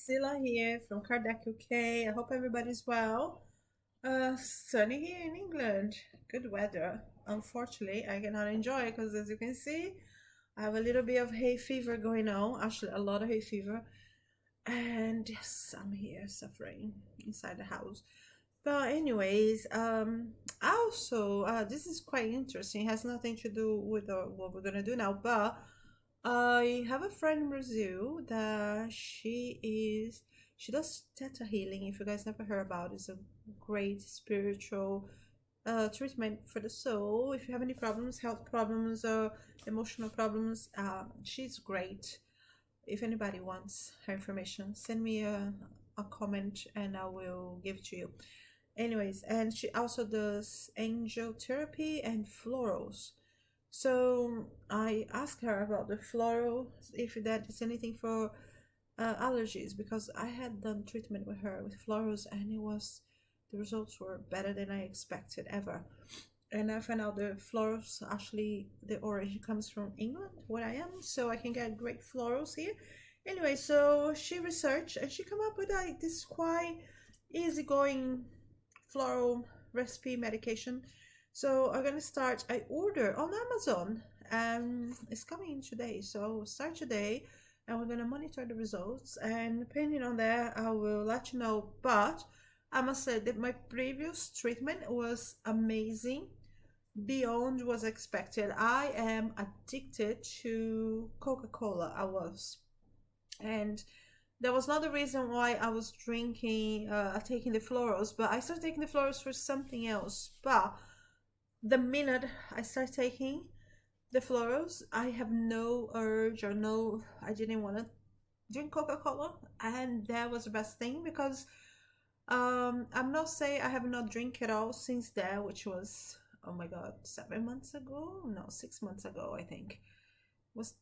Priscilla here from Kardec, UK. I hope everybody's well. Sunny here in England. Good weather. Unfortunately, I cannot enjoy it because, as you can see, I have a little bit of hay fever going on. Actually, a lot of hay fever. And yes, I'm here suffering inside the house. But anyways, also this is quite interesting. It has nothing to do with what we're gonna do now, but I have a friend in Brazil that she does Theta healing. If you guys never heard about it, it's a great spiritual treatment for the soul. If you have any problems, health problems or emotional problems, she's great. If anybody wants her information, send me a comment and I will give it to you. Anyways, and she also does angel therapy and florals. So I asked her about the floral, if that is anything for allergies, because I had done treatment with her with florals and the results were better than I expected ever. And I found out the florals, actually the origin comes from England, where I am, so I can get great florals here. Anyway, so she researched and she come up with like this quite easygoing floral recipe medication. So I'm gonna start. I order on Amazon and it's coming in today. So we'll start today and we're gonna monitor the results, and depending on that I will let you know. But I must say that my previous treatment was amazing, beyond was expected. I am addicted to Coca-Cola. I was, and that was not the reason why I was drinking, taking the florals, but I started taking the florals for something else. But the minute I start taking the florals, I have no urge or no, I didn't want to drink Coca-Cola, and that was the best thing because I'm not saying I have not drink at all since that, which was, oh my god, 7 months ago, no, 6 months ago I think, was,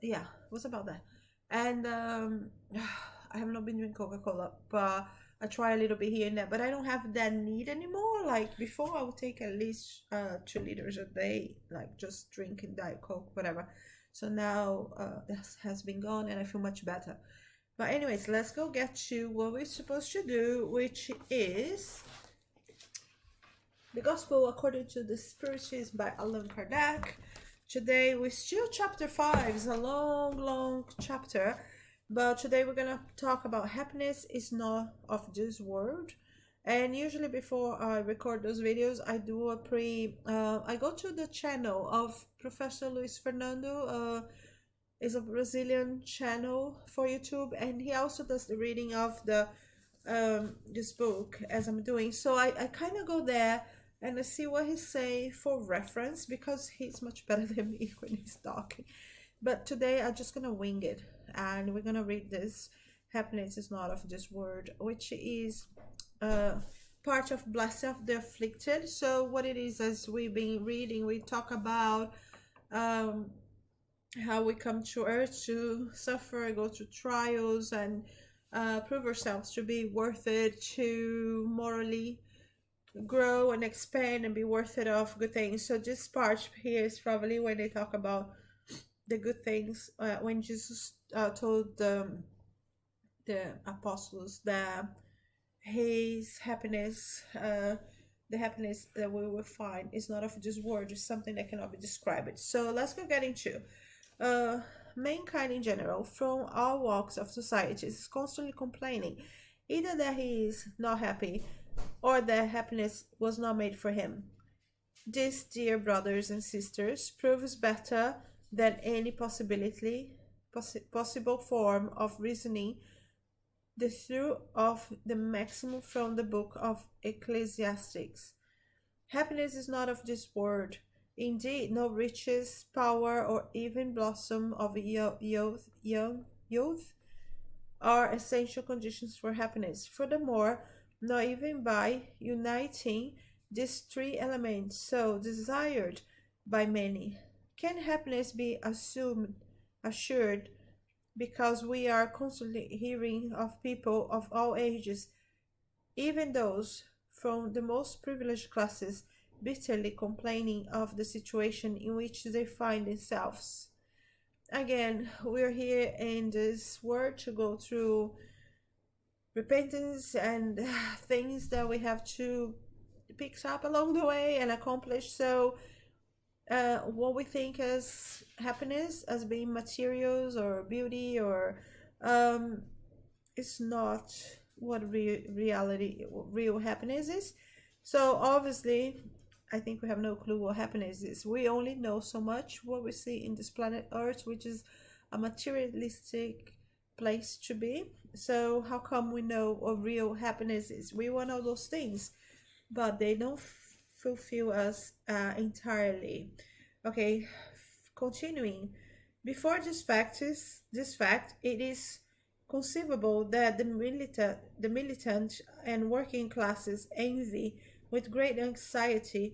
yeah, it was about that. And I have not been drinking Coca-Cola, but I try a little bit here and there, but I don't have that need anymore. Like before, I would take at least 2 liters a day, like just drinking Diet Coke, whatever. So now this has been gone and I feel much better. But anyways, let's go get to what we're supposed to do, which is the Gospel according to the Spiritism by Allan Kardec. Today we're still chapter 5. It's a long chapter, but today we're gonna talk about happiness is not of this world. And usually before I record those videos, I do I go to the channel of Professor Luiz Fernando. Is a Brazilian channel for YouTube, and he also does the reading of the this book as I'm doing. So I kind of go there and I see what he say for reference, because he's much better than me when he's talking. But today I'm just gonna wing it and we're gonna read this. Happiness is not of this world, which is part of Blessing of the Afflicted. So what it is, as we've been reading, we talk about how we come to earth to suffer, go through trials, and prove ourselves to be worth it, to morally grow and expand and be worth it of good things. So this part here is probably when they talk about the good things, when Jesus told the apostles that his happiness, the happiness that we will find is not of this world, it's something that cannot be described. So let's go get into mankind in general, from all walks of society, is constantly complaining either that he is not happy or that happiness was not made for him. This, dear brothers and sisters, proves better than any possible form of reasoning the truth of the maximum from the book of Ecclesiastes. Happiness is not of this world. Indeed, no riches, power, or even blossom of youth are essential conditions for happiness. Furthermore, not even by uniting these three elements so desired by many can happiness be assured, because we are constantly hearing of people of all ages, even those from the most privileged classes, bitterly complaining of the situation in which they find themselves. Again, we're here in this world to go through repentance and things that we have to pick up along the way and accomplish. So what we think as happiness, as being materials or beauty, or um, it's not what real happiness is. So obviously, I think we have no clue what happiness is. We only know so much what we see in this planet Earth, which is a materialistic place to be. So how come we know what real happiness is? We want all those things, but they don't fulfill us entirely. Okay, continuing. Before this fact, it is conceivable that the militant and working classes envy with great anxiety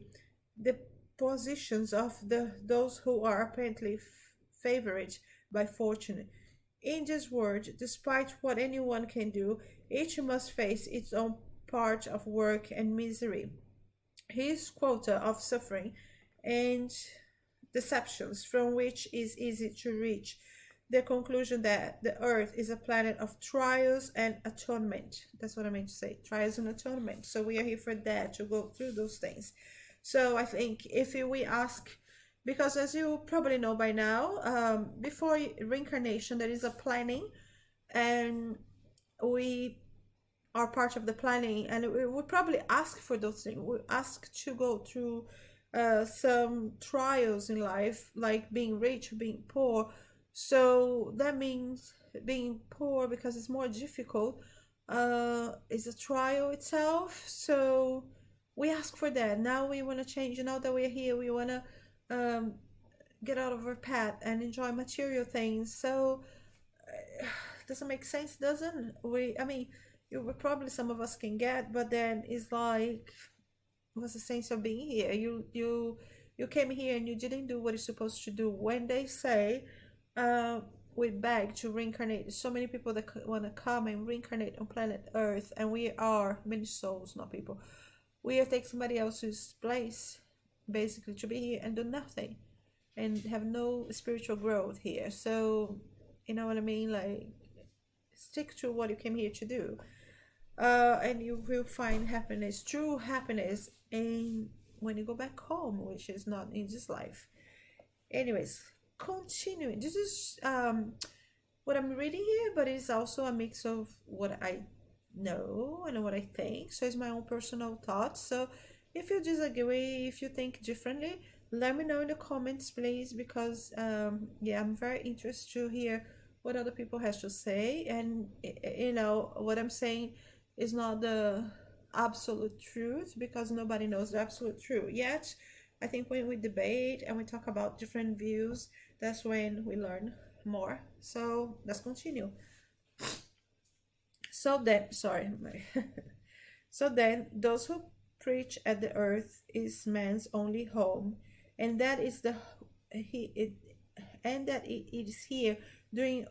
the positions of those who are apparently favored by fortune. In this world, despite what anyone can do, each must face its own part of work and misery, his quota of suffering and deceptions from which is easy to reach the conclusion that the earth is a planet of trials and atonement. That's what I meant to say, trials and atonement. So we are here for that, to go through those things. So I think if we ask, because as you probably know by now, before reincarnation there is a planning, and we are part of the planning, and we would probably ask for those things. We ask to go through some trials in life, like being rich, being poor. So that means being poor, because it's more difficult, is a trial itself. So we ask for that. Now we want to change. Now that we're here, we want to get out of our path and enjoy material things. So doesn't make sense, doesn't we? I mean, probably some of us can get, but then it's like, what's the sense of being here? You came here and you didn't do what you're supposed to do. When they say we beg to reincarnate, so many people that want to come and reincarnate on planet Earth, and we are many souls, not people. We are take somebody else's place, basically, to be here and do nothing and have no spiritual growth here. So you know what I mean? Like, stick to what you came here to do, and you will find happiness, true happiness, in when you go back home, which is not in this life. Anyways, continuing. This is what I'm reading here, but it's also a mix of what I know and what I think. So it's my own personal thoughts. So if you disagree, if you think differently, let me know in the comments, please, because yeah, I'm very interested to hear what other people has to say. And you know, what I'm saying is not the absolute truth, because nobody knows the absolute truth yet. I think when we debate and we talk about different views, that's when we learn more. So let's continue. So then, sorry, so then those who preach at the earth is man's only home, and that is that it is here during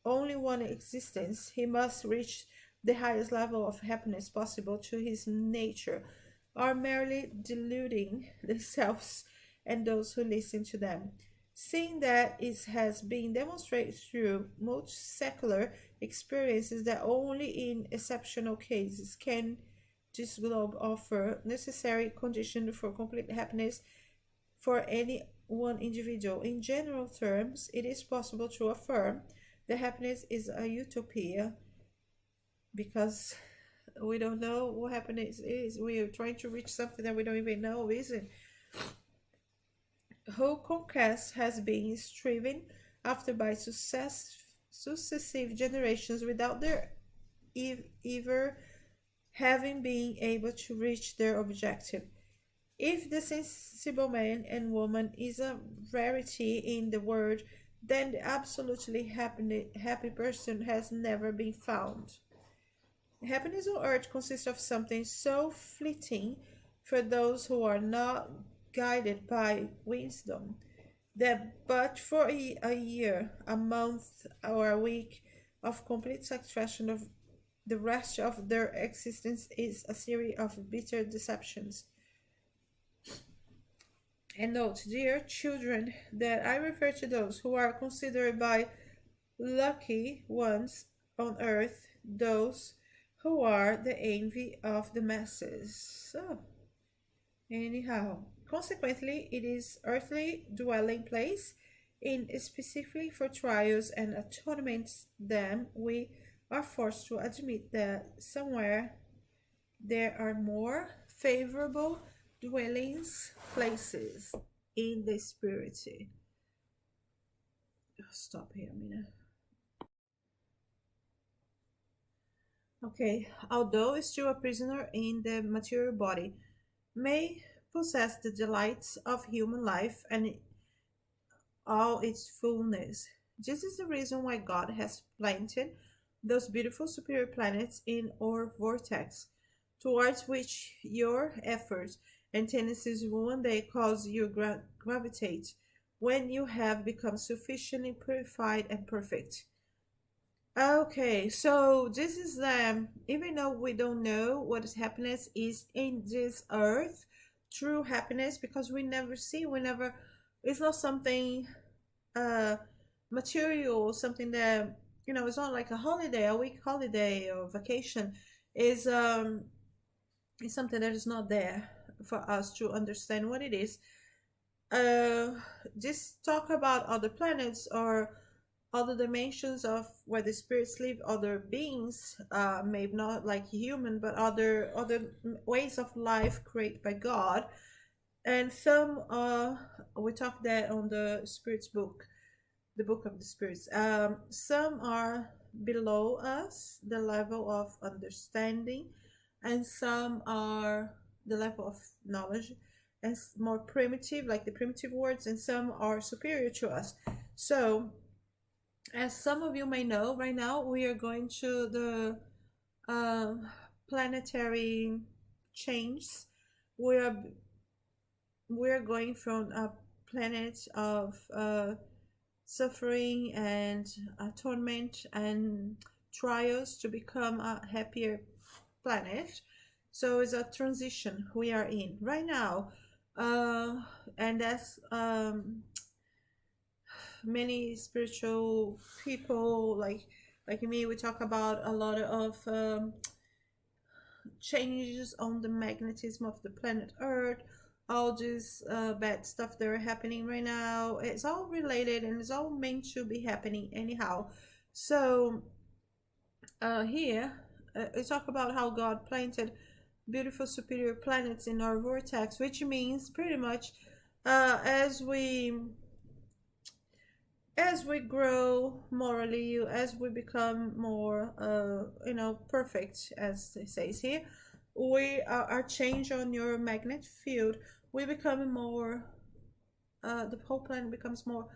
only one existence. He must reach the highest level of happiness possible to his nature, are merely deluding themselves and those who listen to them. Seeing that it has been demonstrated through most secular experiences that only in exceptional cases can this globe offer necessary condition for complete happiness for any one individual. In general terms, it is possible to affirm that happiness is a utopia, because we don't know what happiness is. We are trying to reach something that we don't even know, isn't? Whole conquest has been striven after by successive generations without their ever having been able to reach their objective. If the sensible man and woman is a rarity in the world, then the absolutely happy person has never been found. Happiness on earth consists of something so fleeting for those who are not guided by wisdom, that but for a year, a month, or a week of complete satisfaction of the rest of their existence is a series of bitter deceptions. And note, dear children, that I refer to those who are considered by lucky ones on earth those who are the envy of the masses. So, anyhow, consequently, it is earthly dwelling place in specifically for trials and atonements. Then we are forced to admit that somewhere there are more favorable dwellings places in the spirit. Stop here a minute. Okay, although still a prisoner in the material body, may possess the delights of human life and all its fullness. This is the reason why God has planted those beautiful superior planets in our vortex, towards which your efforts and tendencies will one day cause you gravitate when you have become sufficiently purified and perfect. Okay, so this is even though we don't know what is happiness is in this earth, true happiness, because we never see, we never, it's not something uh material, something that it's not like a holiday, a week holiday or vacation. Is something that is not there for us to understand what it is. Uh, just talk about other planets or other dimensions of where the spirits live, other beings, maybe not like human, but other ways of life created by God. And some we talk that on the spirits book, the book of the spirits. Some are below us, the level of understanding, and some are the level of knowledge and more primitive, like the primitive words, and some are superior to us. So as some of you may know, right now we are going to the planetary change. We're we're going from a planet of suffering and atonement and trials to become a happier planet. So it's a transition we are in right now, and that's many spiritual people like me. We talk about a lot of changes on the magnetism of the planet Earth, all this bad stuff that are happening right now. It's all related and it's all meant to be happening anyhow. So here we talk about how God planted beautiful superior planets in our vortex, which means pretty much as we grow morally, as we become more perfect, as it says here, we are change on your magnet field. We become more the whole planet becomes more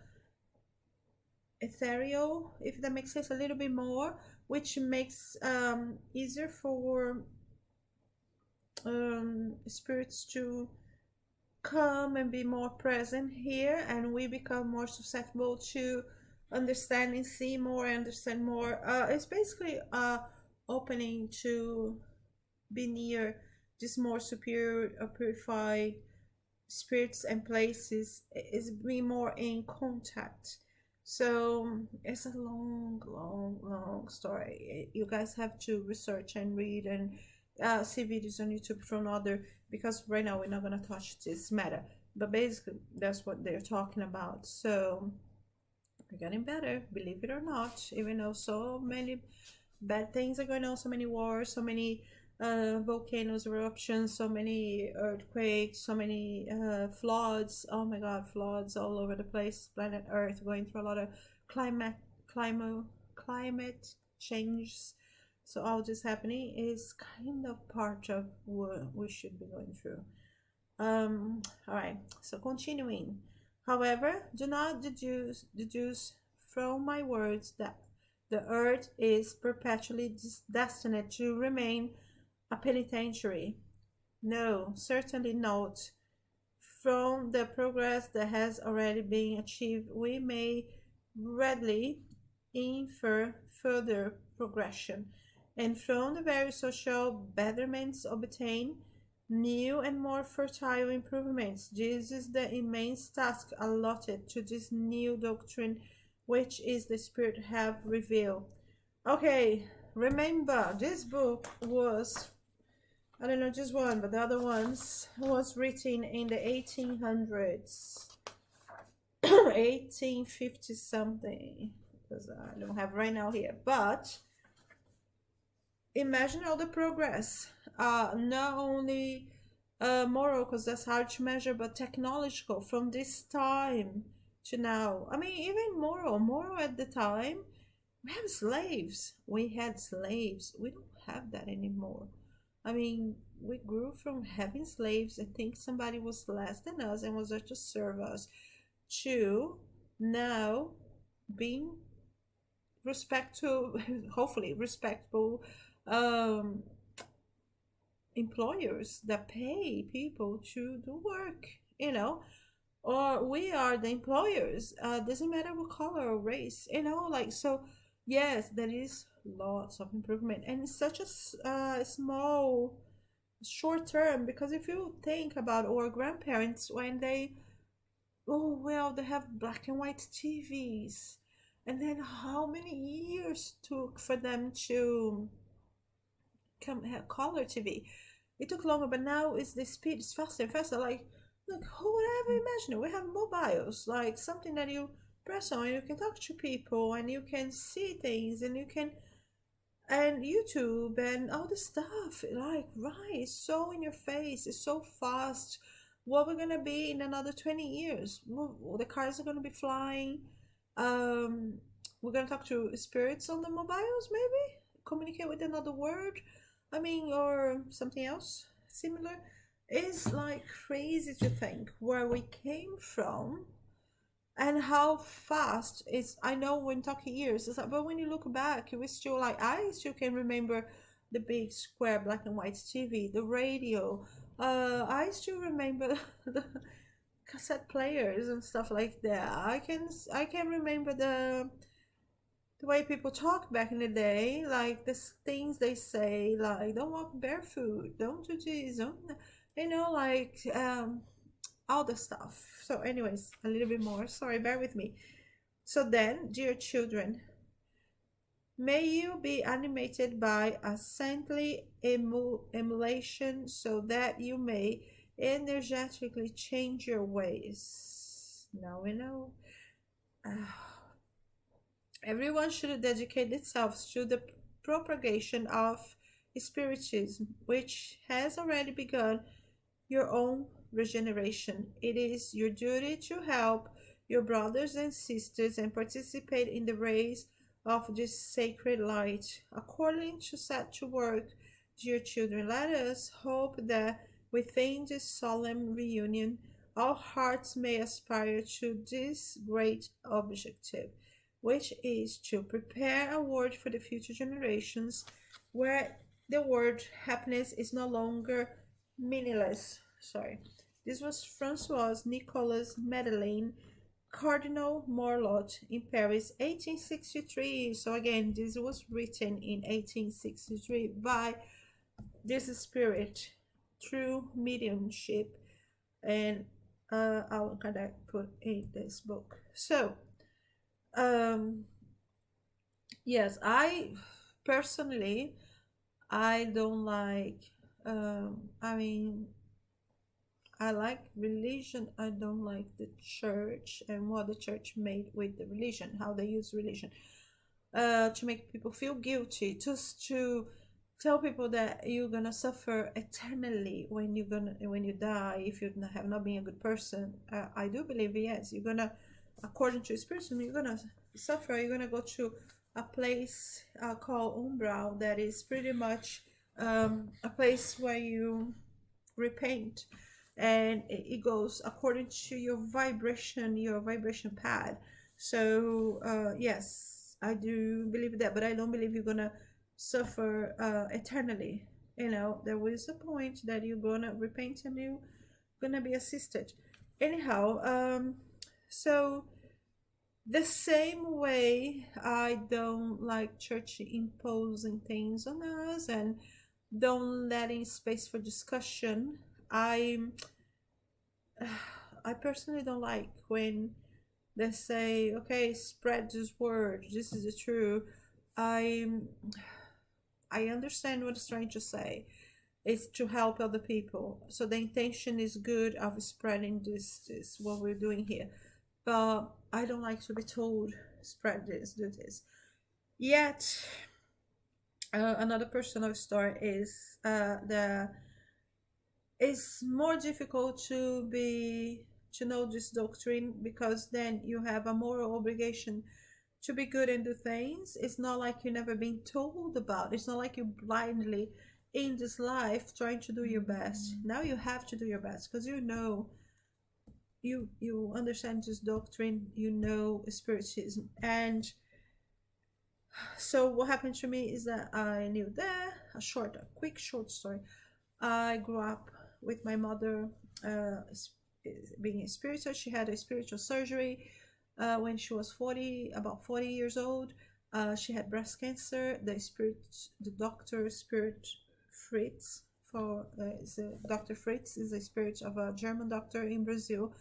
ethereal, if that makes sense, a little bit more, which makes easier for spirits to come and be more present here, and we become more susceptible to understand and see more and understand more. It's basically opening to be near this more superior purified spirits and places, is be more in contact. So it's a long story. You guys have to research and read and see videos on YouTube from other, because right now we're not going to touch this matter, but basically that's what they're talking about. So we're getting better, believe it or not, even though so many bad things are going on, so many wars, so many volcanoes eruptions, so many earthquakes, so many floods. Oh my god, floods all over the place, planet Earth going through a lot of climate change. So all this happening is kind of part of what we should be going through. All right, so continuing. However, do not deduce from my words that the earth is perpetually destined to remain a penitentiary. No, certainly not. From the progress that has already been achieved, we may readily infer further progression, and from the various social betterments obtained, new and more fertile improvements. This is the immense task allotted to this new doctrine which is the Spirit have revealed. Okay, remember, this book was, I don't know, just one, but the other ones was written in the 1800s, 1850 something, because I don't have right now here. But imagine all the progress, not only moral, because that's hard to measure, but technological from this time to now. I mean, even moral at the time, we have slaves. We had slaves. We don't have that anymore. I mean, we grew from having slaves. I think somebody was less than us and was there to serve us, to now being respectful, hopefully respectful um, employers that pay people to do work, or we are the employers. Doesn't matter what color or race, like, so yes, there is lots of improvement, and it's such a small short term, because if you think about our grandparents, when they, oh well, they have black and white TVs, and then how many years took for them to come have color TV. It took longer, but now it's the speed is faster and faster. Like, look, who would ever imagine it? We have mobiles, like something that you press on and you can talk to people and you can see things and you can, and YouTube and all the stuff. Like, right, it's so in your face, it's so fast. What we're gonna be in another 20 years? Well, the cars are gonna be flying. Um, we're gonna talk to spirits on the mobiles, maybe communicate with another word. I mean, or something else similar. It's like crazy to think where we came from and how fast it's. I know when talking years, it's like, but when you look back, we still, like, I still can remember the big square black and white TV, the radio. I still remember the cassette players and stuff like that. I can remember the way people talk back in the day, like the things they say, like don't walk barefoot, don't do this, don't, like all the stuff. So, anyways, a little bit more. Sorry, bear with me. So then, dear children, may you be animated by a saintly emulation, so that you may energetically change your ways. Now we know. Everyone should dedicate themselves to the propagation of Spiritism, which has already begun your own regeneration. It is your duty to help your brothers and sisters and participate in the rays of this sacred light. According to set to work, dear children, let us hope that within this solemn reunion, our hearts may aspire to this great objective, which is to prepare a world for the future generations where the word happiness is no longer meaningless. Sorry. This was Francois Nicolas Madeleine, Cardinal Morlot in Paris, 1863. So again, this was written in 1863 by this spirit through mediumship, and Allan Kardec put in this book. So, yes, I personally, I don't like, I mean, I like religion. I don't like the church and what the church made with the religion, how they use religion to make people feel guilty, just to tell people that you're gonna suffer eternally when you die if you have not been a good person. I do believe, yes, you're gonna, according to Spiritism, you're gonna suffer. You're gonna go to a place called Umbral, that is pretty much a place where you repent, and it goes according to your vibration pad. So yes, I do believe that, but I don't believe you're gonna suffer eternally. There is a point that you're gonna repent and you're gonna be assisted. Anyhow, so the same way I don't like church imposing things on us and don't letting space for discussion, I personally don't like when they say, okay, spread this word, this is the truth. I understand what it's trying to say. It's to help other people. So the intention is good of spreading this what we're doing here. But I don't like to be told spread this, do this. Yet another personal story is the it's more difficult to know this doctrine, because then you have a moral obligation to be good and do things. It's not like you never been told about. It's not like you blindly in this life trying to do your best. Now you have to do your best because you know you understand this doctrine, you know spiritism. And so what happened to me is that I knew that a quick short story. I grew up with my mother being a spiritual. She had a spiritual surgery when she was about 40 years old. She had breast cancer. The doctor, Spirit Fritz, Dr. Fritz is a spirit of a German doctor in Brazil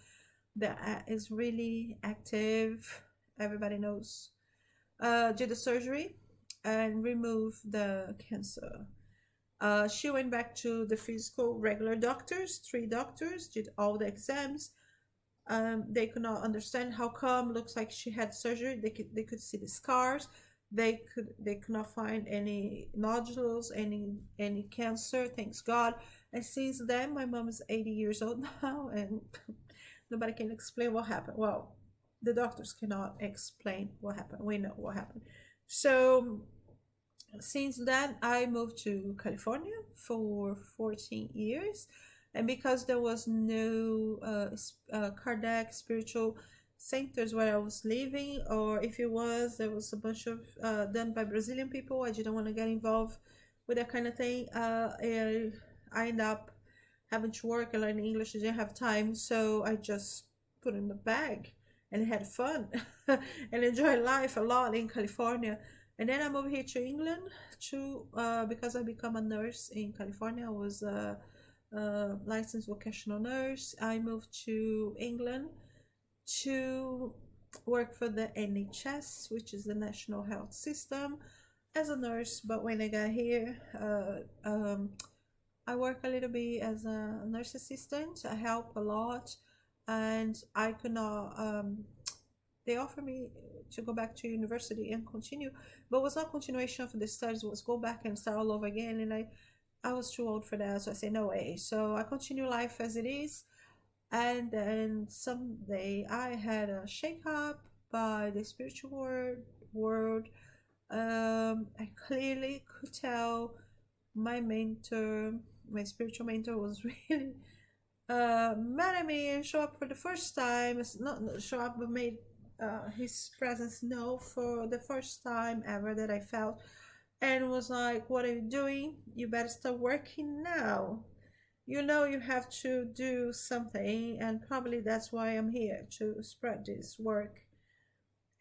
that is really active. Everybody knows. Did the surgery and removed the cancer. She went back to the physical regular doctors, 3 doctors, did all the exams. They could not understand how come. Looks like she had surgery. They could see the scars. They could not find any nodules, any cancer. Thanks God. And since then, my mom is 80 years old now, and nobody can explain what happened. Well, the doctors cannot explain what happened. We know what happened. So since then, I moved to California for 14 years. And because there was no Kardec spiritual centers where I was living, or if it was, there was a bunch of done by Brazilian people. I didn't want to get involved with that kind of thing. I ended up having to work and learn English. I didn't have time, so I just put in the bag and had fun and enjoyed life a lot in California. And then I moved here to England because I become a nurse in California. I was a licensed vocational nurse. I moved to England to work for the NHS, which is the National Health System, as a nurse. But when I got here, I work a little bit as a nurse assistant. I help a lot, and I could not. They offered me to go back to university and continue, but it was not continuation of the studies. It was go back and start all over again, and I was too old for that, so I said no way. So I continue life as it is. And then someday I had a shake up by the spiritual world. I clearly could tell my spiritual mentor was really mad at me and show up for the first time. It's not show up, but made his presence known for the first time ever that I felt, and was like, what are you doing? You better start working now. You know you have to do something, and probably that's why I'm here, to spread this work.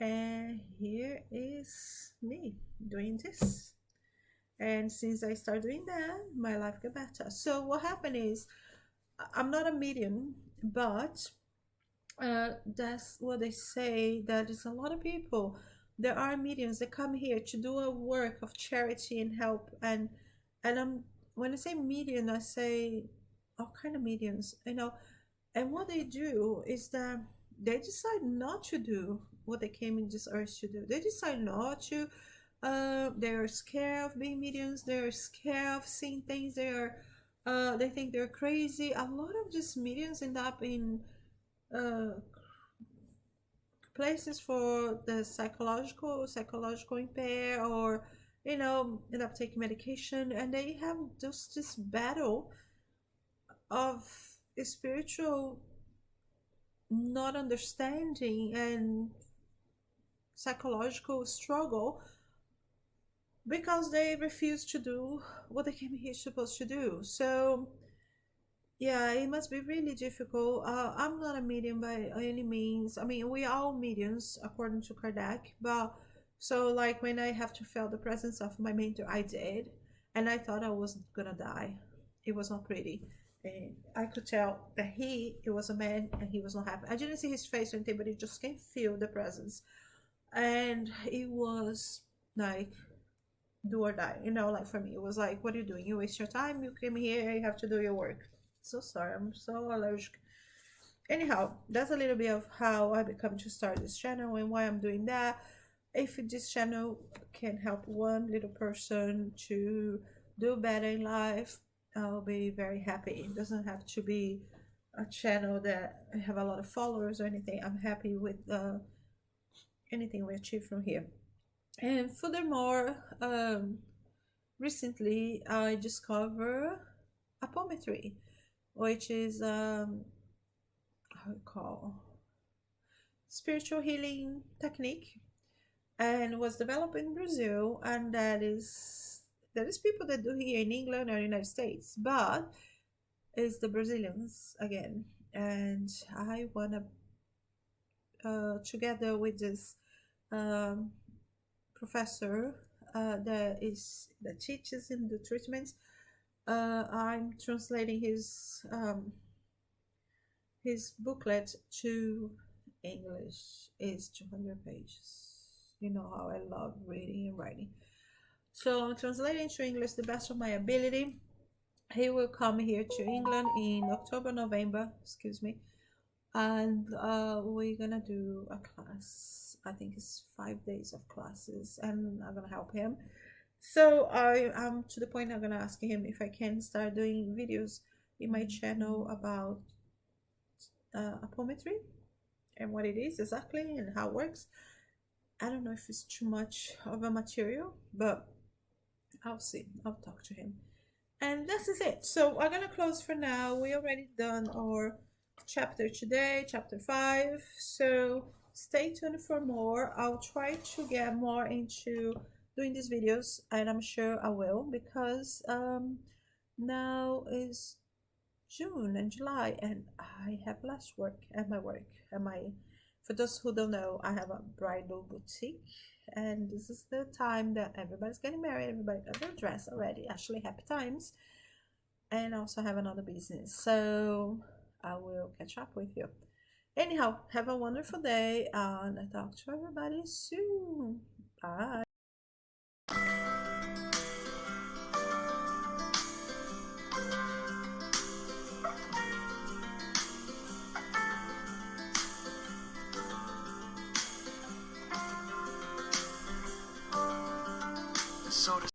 And here is me doing this. And since I started doing that, my life got better. So what happened is, I'm not a medium, but that's what they say, that is a lot of people. There are mediums that come here to do a work of charity and help. And when I say medium, I say all kind of mediums, and what they do is that they decide not to do what they came in this earth to do. They decide not to. They're scared of being mediums. They're scared of seeing things. They think they're crazy. A lot of these mediums end up in places for the psychological impair, or end up taking medication, and they have just this battle of spiritual not understanding and psychological struggle, because they refuse to do what they came here supposed to do. So yeah, it must be really difficult. I'm not a medium by any means. I mean, we are all mediums according to Kardec, but so like when I have to feel the presence of my mentor, I did, and I thought I was gonna die. It was not pretty. And I could tell that it was a man, and he was not happy. I didn't see his face or anything, but you just can feel the presence. And it was like do or die, like for me it was like, what are you doing? You waste your time, you came here, you have to do your work. So sorry, I'm so allergic. Anyhow, that's a little bit of how I become to start this channel and why I'm doing that. If this channel can help one little person to do better in life, I'll be very happy. It doesn't have to be a channel that I have a lot of followers or anything. I'm happy with anything we achieve from here. And furthermore, recently I discovered apometry, which is how you call spiritual healing technique, and was developed in Brazil, and that is people that do here in England or United States, but it's the Brazilians again. And I wanna together with this um, professor that teaches in the treatments. I'm translating his booklet to English. Is 200 pages. You know how I love reading and writing. So I'm translating to English the best of my ability. He will come here to England in October, November, excuse me, and we're gonna do a class. I think it's 5 days of classes, and I'm gonna help him. So I'm to the point I'm gonna ask him if I can start doing videos in my channel about apometry and what it is exactly and how it works. I don't know if it's too much of a material, but I'll see. I'll talk to him. And this is it. So I'm gonna close for now. We already done our chapter today, chapter 5. So stay tuned for more. I'll try to get more into doing these videos, and I'm sure I will, because now is June and July, and I have less work at my work. For those who don't know, I have a bridal boutique, and this is the time that everybody's getting married, everybody got their dress already. Actually, happy times. And I also have another business, so I will catch up with you. Anyhow, have a wonderful day, and I'll talk to everybody soon. Bye.